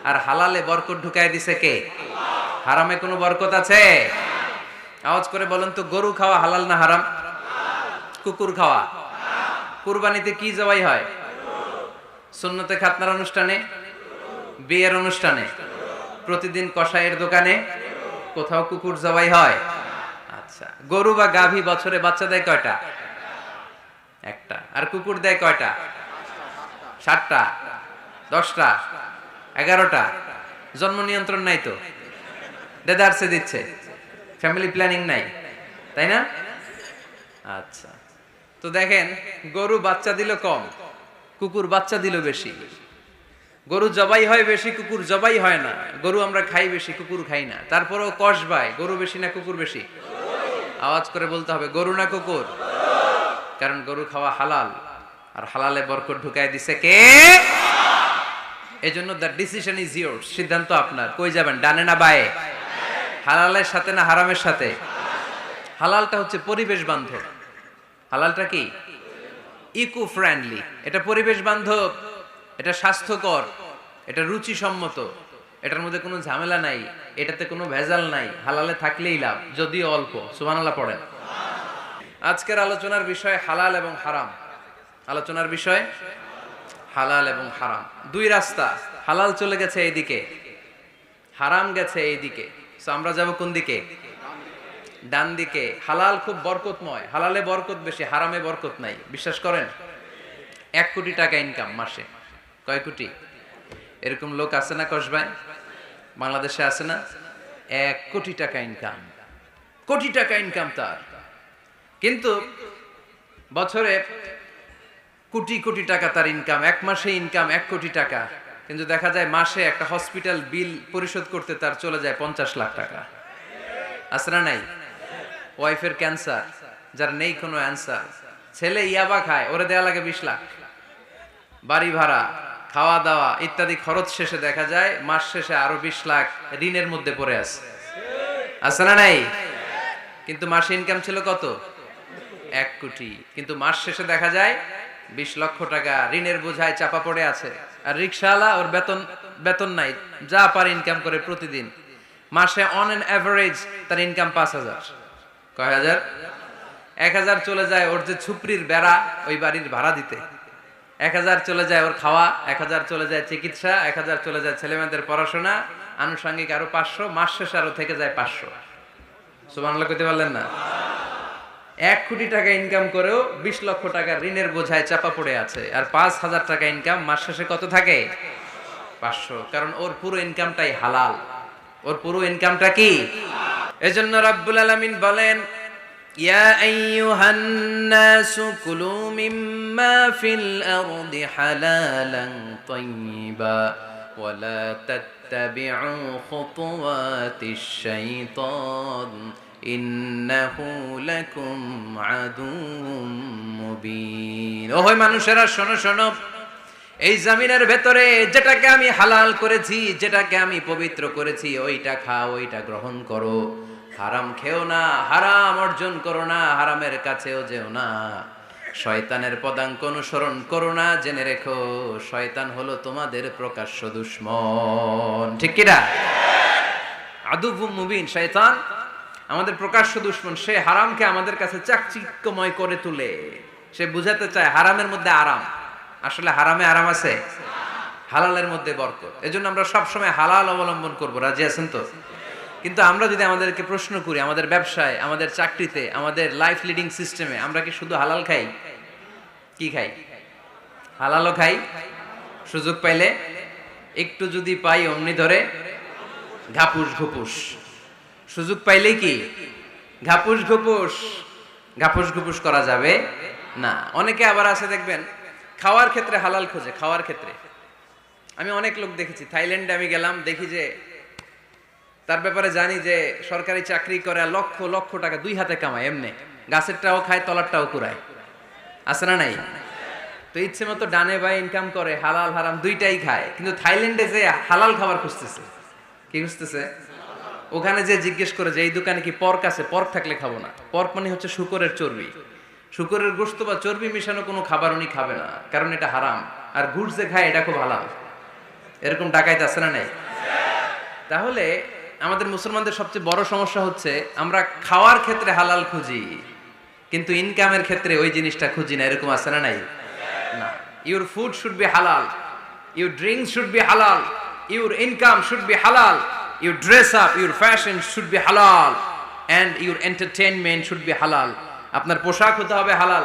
আর হালালে বরকত ঢুকায় দিছে কে? হারামে কোনো বরকত আছে? আওয়াজ করে বলেন তো, গরু খাওয়া হালাল না হারাম? কুকুর খাওয়া? কুরবানিতে কি জবাই হয়? সুন্নতে খাতনার অনুষ্ঠানে, বিয়ের অনুষ্ঠানে, প্রতিদিন কসাইয়ের দোকানে, কোথাও কুকুর জবাই হয়? আচ্ছা, গরু বা গাভী বছরে বাচ্চা দেয় কয়টা? একটা। আর কুকুর দেয় কয়টা? 7টা, 10টা, 11টা। জন্ম নিয়ন্ত্রণ নাই তো, দেদারসে দিচ্ছে, ফ্যামিলি প্ল্যানিং নাই, তাই না? আচ্ছা, তো দেখেন, গরু বাচ্চা দিল কম, কুকুর বাচ্চা দিল বেশি। গরু জবাই হয় বেশি, কুকুর জবাই হয় না। গরু আমরা খাই বেশি, কুকুর খাই না। তারপরেও কসবায় গরু বেশি না কুকুর বেশি? আওয়াজ করে বলতে হবে, গরু না কুকুর? কারণ গরু খাওয়া হালাল, আর হালালে বরকত ঢুকায় দিছে কে? এজন্য দ্য ডিসিশন ইজ ইয়োরস, সিদ্ধান্ত আপনার। কই যাবেন, ডানে না বায়ে? হালালের সাথে না হারামের সাথে? হালালটা হচ্ছে পরিবেশ বান্ধব। হালালটা কি? Eco friendly. এটা পরিবেশ বান্ধব, এটা স্বাস্থ্যকর, এটা রুচিসম্মত, এটার মধ্যে কোনো ঝামেলা নাই, এটাতে কোনো ভেজাল নাই। হালালে থাকলেই লাভ, যদিও অল্প। সুবহানাল্লাহ পড়েন। আজকের আলোচনার বিষয় হালাল এবং হারাম। আলোচনার বিষয় হালাল এবং হারাম। দুই রাস্তা, হালাল চলে গেছে এইদিকে, হারাম গেছে এইদিকে। সো আমরা যাব কোন দিকে? ডান দিকে। হালাল খুব বরকতময়, হালালে বরকত বেশি, হারামে বরকত নাই। বিশ্বাস করেন? 1 কোটি টাকা ইনকাম মাসে। কয় কোটি? এরকম লোক আছে না কসবায়? বাংলাদেশে আছে না? 1 কোটি টাকা ইনকাম, কোটি টাকা ইনকাম তার। কিন্তু বছরে কোটি কোটি টাকা তার ইনকাম, 1 মাসে ইনকাম 1 কোটি টাকা। কিন্তু দেখা যায় মাসে একটা হসপিটাল বিল পরিশোধ করতে তার চলে যায় 50 লাখ টাকা। আছে না নাই? ওয়াইফের ক্যান্সার, যার নেই কোনো অ্যান্সার। ছেলে ইয়াবা খায়, ওরে দেয়া লাগে 20 লাখ। বাড়ি ভাড়া, খাওয়া দাওয়া ইত্যাদি খরচ শেষে দেখা যায় মাস শেষে আরো 20 লাখ ঋণের মধ্যে পড়ে আছে। আছে না নাই? কিন্তু মাসে ইনকাম ছিল কত? 1 কোটি। কিন্তু মাস শেষে দেখা যায় 20 লক্ষ টাকা ঋণের বোঝায় চাপা পড়ে আছে। আর রিকশাওয়ালা, ওর বেতন নাই, যা পারে ইনকাম করে প্রতিদিন। মাসে অন এন এভারেজ তার ইনকাম 5,000। কয় হাজার? 1,000 চলে যায় ওর যে ছুপরির বেড়া, ওই বাড়ির ভাড়া দিতে। 1,000 চলে যায় ওর খাওয়া, 1,000 চলে যায় চিকিৎসা, 1,000 চলে যায় ছেলেমেয়েদের পড়াশোনা, আনুষঙ্গিক আরো 500, মাস শেষে আরো থেকে যায় 500। সুবহানাল্লাহ কইতে পারলেন না? 1 কোটি টাকা ইনকাম করেও 20 লক্ষ টাকা ঋণের বোঝায় চাপা পড়ে আছে। আর 5,000 টাকা ইনকাম, মাস শেষে কত থাকে? 500। কারণ ওর পুরো ইনকামটাই হালাল। ওর পুরো ইনকামটা কি? এজন্য রাব্বুল আলামিন বলেন, ইয়া আইয়ুহান নাসু কুলু মিম্মা ফিল আরদি হালালান তাইয়্যিবা ওয়া লা তাত্তাবিউ খুতুওয়াতিশ শাইতান ইন্নাহু লাকুম আদুউম মুবিন। ওহে মানুষেরা, শোনো শোনো, এই জমিনের ভেতরে যেটাকে আমি হালাল করেছি, যেটাকে আমি পবিত্র করেছি, ওইটা খাও, ওইটা গ্রহণ করো। হারাম খেও না, হারাম অর্জন করো না, হারামের কাছেও যেও না। শয়তানের পদাঙ্ক অনুসরণ করো না। জেনে রেখো, শয়তান হলো তোমাদের প্রকাশ্য দুশমন। ঠিক কি না? আদুউম মুবিন। শয়তান আমাদের প্রকাশ্য দুশমন। সে হারামকে আমাদের কাছে চাকচিক্যময় করে তুলে। সে বুঝাতে চায় হারামের মধ্যে আরাম। আসলে হারামে আরাম আছে, হালালের মধ্যে বরকত। এজন্য আমরা সবসময় হালাল অবলম্বন করব। রাজি আছেন তো? কিন্তু আমরা যদি আমাদেরকে প্রশ্ন করি, আমাদের ব্যবসায়, আমাদের চাকরিতে, আমাদের লাইফ লিডিং সিস্টেমে আমরা কি শুধু হালাল খাই? কি খাই? হালালও খাই, সুযোগ পাইলে একটু যদি পাই অমনি ধরে ঘাপুস ঘুপুস। সুযোগ পাইলেই কি ঘাপুস ঘুপুস? ঘাপুস ঘুপুস করা যাবে না। অনেকে আবার আছে দেখবেন, খাওয়ার ক্ষেত্রে হালাল খোঁজে। খাওয়ার ক্ষেত্রে আমি অনেক লোক দেখেছি। থাইল্যান্ডে আমি গেলাম, দেখি যে তার ব্যাপারে জানি যে সরকারি চাকরি করে, লক্ষ লক্ষ টাকা 2 হাতে কামায়। এমনি গাছেরটাও খায়, তলারটাও কুড়ায়। আছে না নাই? তো ইচ্ছে মতো ডানে বাই ইনকাম করে, হালাল হারাম দুইটাই খায়। কিন্তু থাইল্যান্ডে যে হালাল খাবার খুঁজতেছে। কি খুঁজতেছে? ওখানে যে জিজ্ঞেস করে যে এই দোকানে কি পর্ক আছে? পর্ক থাকলে খাবো না। পর্ক মানে হচ্ছে শুকরের চর্বি। শুকরের গোশত বা চর্বি মিশানো কোনো খাবার উনি খাবে না, কারণ এটা হারাম। আর ঘুষ যে খায় এটা খুব হালাল। এরকম ডাকাইতে আছে না নাই? তাহলে আমাদের মুসলমানদের সবচেয়ে বড় সমস্যা হচ্ছে আমরা খাওয়ার ক্ষেত্রে হালাল খুঁজি, কিন্তু ইনকামের ক্ষেত্রে ওই জিনিসটা খুঁজি না। এরকম আছে না নাই? না। Your food should be halal, your drinks should be halal, your income should be halal, your dress up, your fashion should be halal, and your entertainment should be halal. আপনার পোশাক হতে হবে হালাল,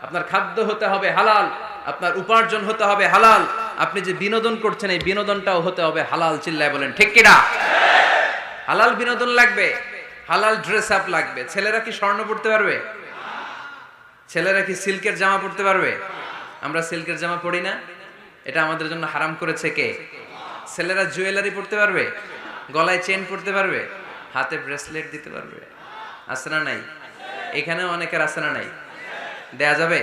আপনার খাদ্য হতে হবে হালাল, আপনার উপার্জন হতে হবে হালাল, আপনি যে বিনোদন করছেন এই বিনোদনটাও হতে হবে হালাল। চিল্লায় বলেন ঠিক কিনা? হালাল বিনোদন লাগবে, হালাল ড্রেস আপ লাগবে। ছেলেরা কি স্বর্ণ পড়তে পারবে? ছেলেরা কি সিল্কের জামা পড়তে পারবে? আমরা সিল্কের জামা পরি না, এটা আমাদের জন্য হারাম করেছে কে? ছেলেরা জুয়েলারি পড়তে পারবে? গলায় চেন পড়তে পারবে? হাতে ব্রেসলেট দিতে পারবে? আছে না নাই? এখানেও অনেকের আছে না নাই? দেয়া যাবে?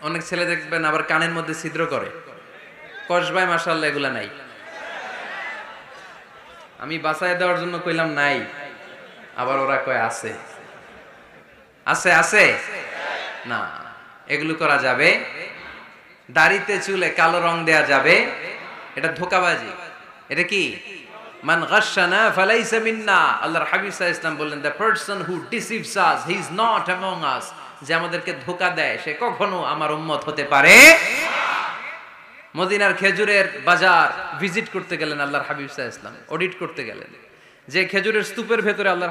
অনেক ছেলে দেখবেন আবার কানের মধ্যে ছিদ্র করে, কসবায় মাশাআল্লাহ এগুলা নাই। আমি বাঁচায় দেওয়ার জন্য কইলাম নাই, আবার ওরা কয় আছে। আছে আছে না, এগুলো করা যাবে? দাড়িতে চুলে কালো রং দেয়া যাবে? এটা ধোঁকাবাজি। এটা কি? মান গাশশানা ফালাইসা মিন্না। আল্লাহর হাবিব সাল্লাল্লাহু আলাইহি ওয়াসাল্লাম বললেন, the person who deceives us he is not among আস। যে আমাদেরকে ধোঁকা দেয় সে কখনো আমার উম্মত হতে পারে। মদিনার খেজুরের বাজার ভিজিট করতে গেলেন আল্লাহর হাবিব সাল্লাল্লাহু আলাইহি ওয়াসাল্লাম, অডিট করতে গেলেন, যে খেজুরের স্তূপের ভেতরে আল্লাহর